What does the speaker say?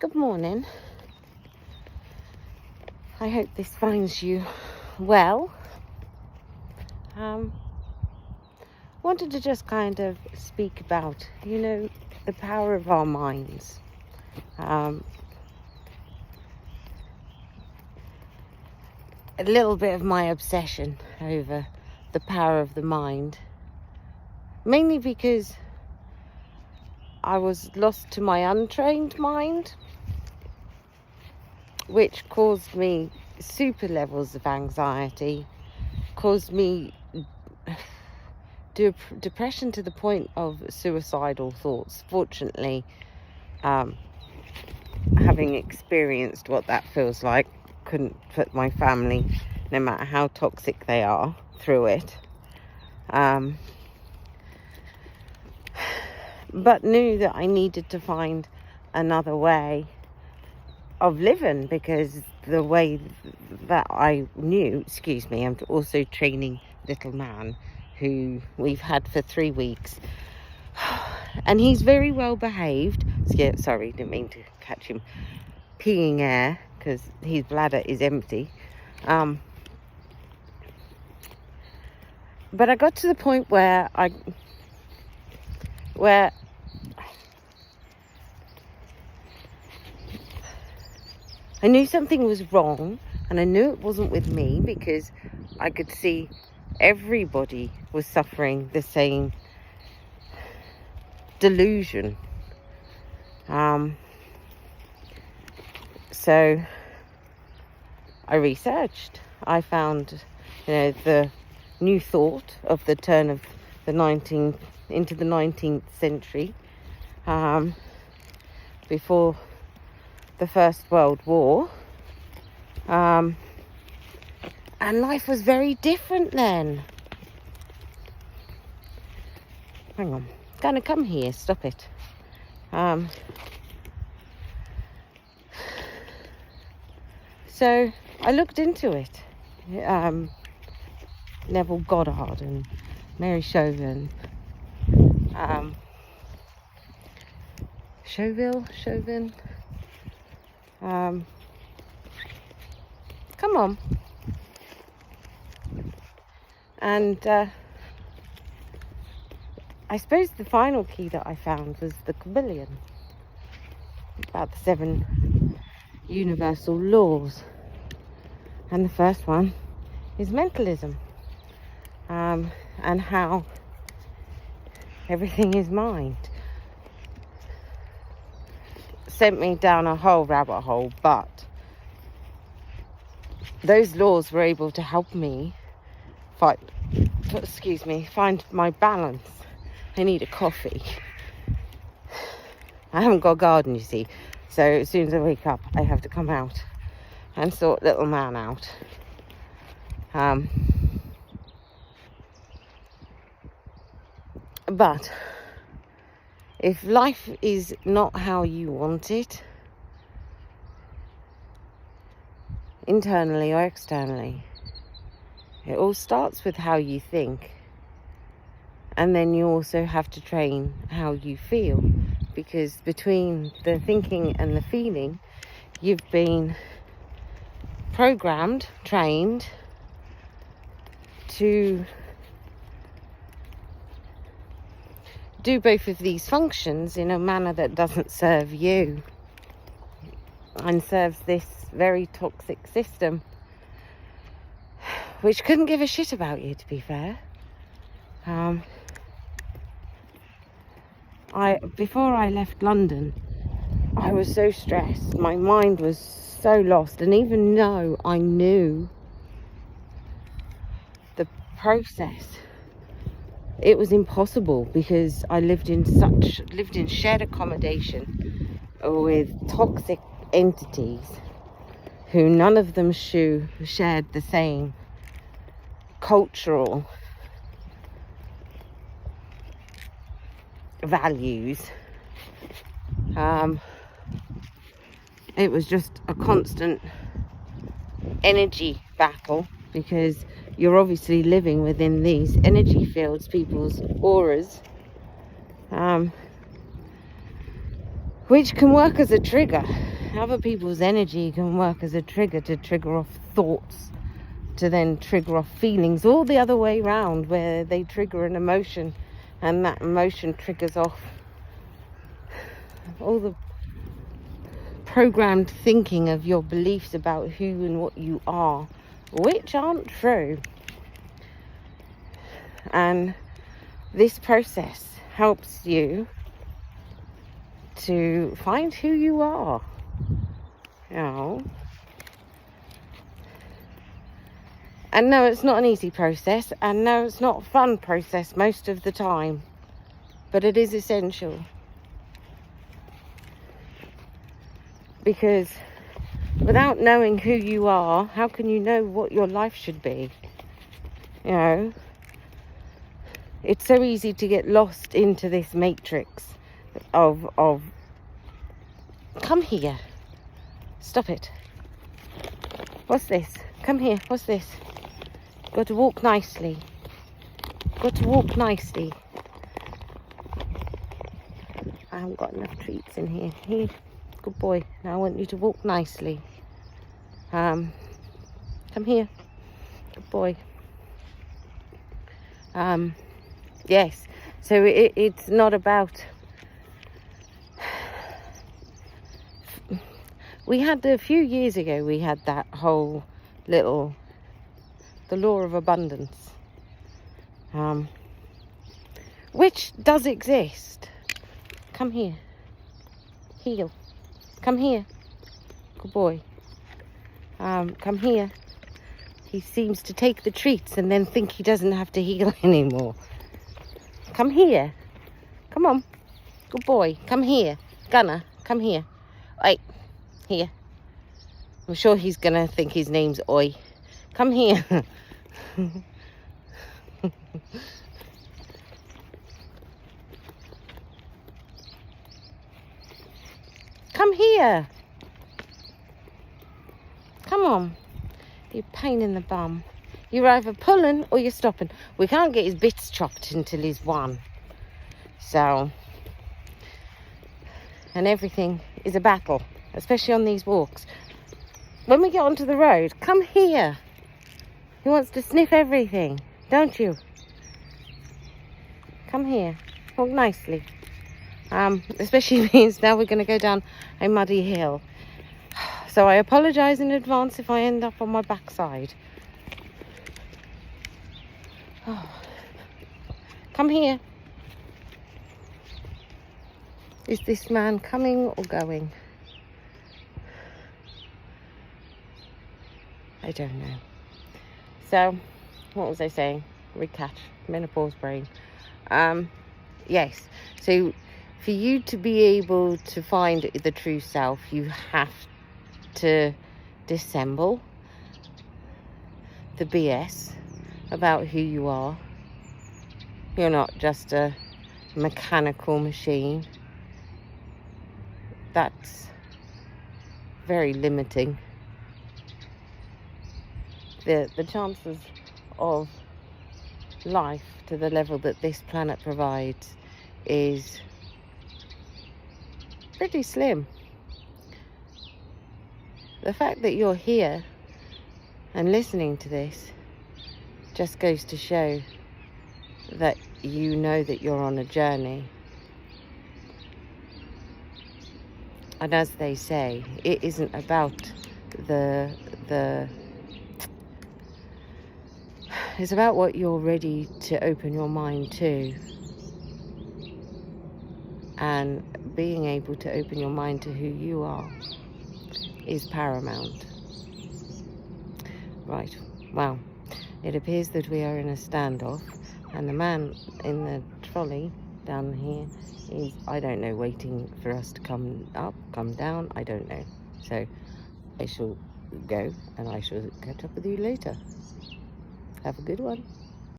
Good morning. I hope this finds you well. Wanted to just kind of speak about, the power of our minds. A little bit of my obsession over the power of the mind. Mainly because I was lost to my untrained mind, which caused me super levels of anxiety, caused me depression to the point of suicidal thoughts. Fortunately, having experienced what that feels like, couldn't put my family, no matter how toxic they are, through it. But knew that I needed to find another way of living, because the way that I knew, I'm also training little man who we've had for 3 weeks, and he's very well behaved. Sorry, didn't mean to catch him peeing air because his bladder is empty. But I got to the point where I knew something was wrong, and I knew it wasn't with me, because I could see everybody was suffering the same delusion. So I researched. I found, the new thought of the turn of the 19th into the 19th century, before the First World War, and life was very different then. Hang on, gonna come here, stop it. So I looked into it. Neville Goddard and Mary Chauvin. Chauvin. Come on. And I suppose the final key that I found was the Kabbalion, about the 7 universal laws. And the first one is mentalism, and how everything is mind. Sent me down a whole rabbit hole, but those laws were able to help me find my balance. I need a coffee. I haven't got a garden, you see, so as soon as I wake up I have to come out and sort little man out. But if life is not how you want it, internally or externally, it all starts with how you think. And then you also have to train how you feel, because between the thinking and the feeling, you've been programmed, trained to do both of these functions in a manner that doesn't serve you and serves this very toxic system, which couldn't give a shit about you, to be fair. Before I left London, I was so stressed. My mind was so lost, and even though I knew the process, it was impossible, because I lived in shared accommodation with toxic entities who none of them shared the same cultural values. It was just a constant energy battle, because you're obviously living within these energy fields, people's auras, which can work as a trigger other people's energy can work as a trigger to trigger off thoughts, to then trigger off feelings, all the other way round, where they trigger an emotion and that emotion triggers off all the programmed thinking of your beliefs about who and what you are, which aren't true. And this process helps you to find who you are, you know. And no, it's not an easy process, and no, it's not a fun process most of the time, but it is essential. Because without knowing who you are, how can you know what your life should be? You know, it's so easy to get lost into this matrix of come here, stop it, what's this, come here, what's this, got to walk nicely, got to walk nicely. I haven't got enough treats in here. Here, good boy, now I want you to walk nicely. Come here, good boy. Yes, so it's not about, we had a few years ago, we had that whole little, the law of abundance, which does exist. Come here, heel, come here, good boy, come here. He seems to take the treats and then think he doesn't have to heel anymore. Come here, come on, good boy, come here, Gunner, come here, oi, here. I'm sure he's gonna think his name's Oi. Come here. Come here. Come on. You pain in the bum. You're either pulling or you're stopping. We can't get his bits chopped until he's one. So, and everything is a battle, especially on these walks. When we get onto the road, come here. He wants to sniff everything, don't you? Come here. Walk nicely. Especially means now we're going to go down a muddy hill. So I apologise in advance if I end up on my backside. Oh. Come here. Is this man coming or going? I don't know. So, what was I saying? Recatch. Menopause brain. Yes. So, for you to be able to find the true self, you have to dissemble the BS about who you are. You're not just a mechanical machine. That's very limiting. The chances of life to the level that this planet provides is pretty slim. The fact that you're here and listening to this just goes to show that you know that you're on a journey. And as they say, it isn't about it's about what you're ready to open your mind to. And being able to open your mind to who you are is paramount. Right, well, it appears that we are in a standoff, and the man in the trolley down here is, I don't know, waiting for us to come up, come down, I don't know. So I shall go, and I shall catch up with you later. Have a good one.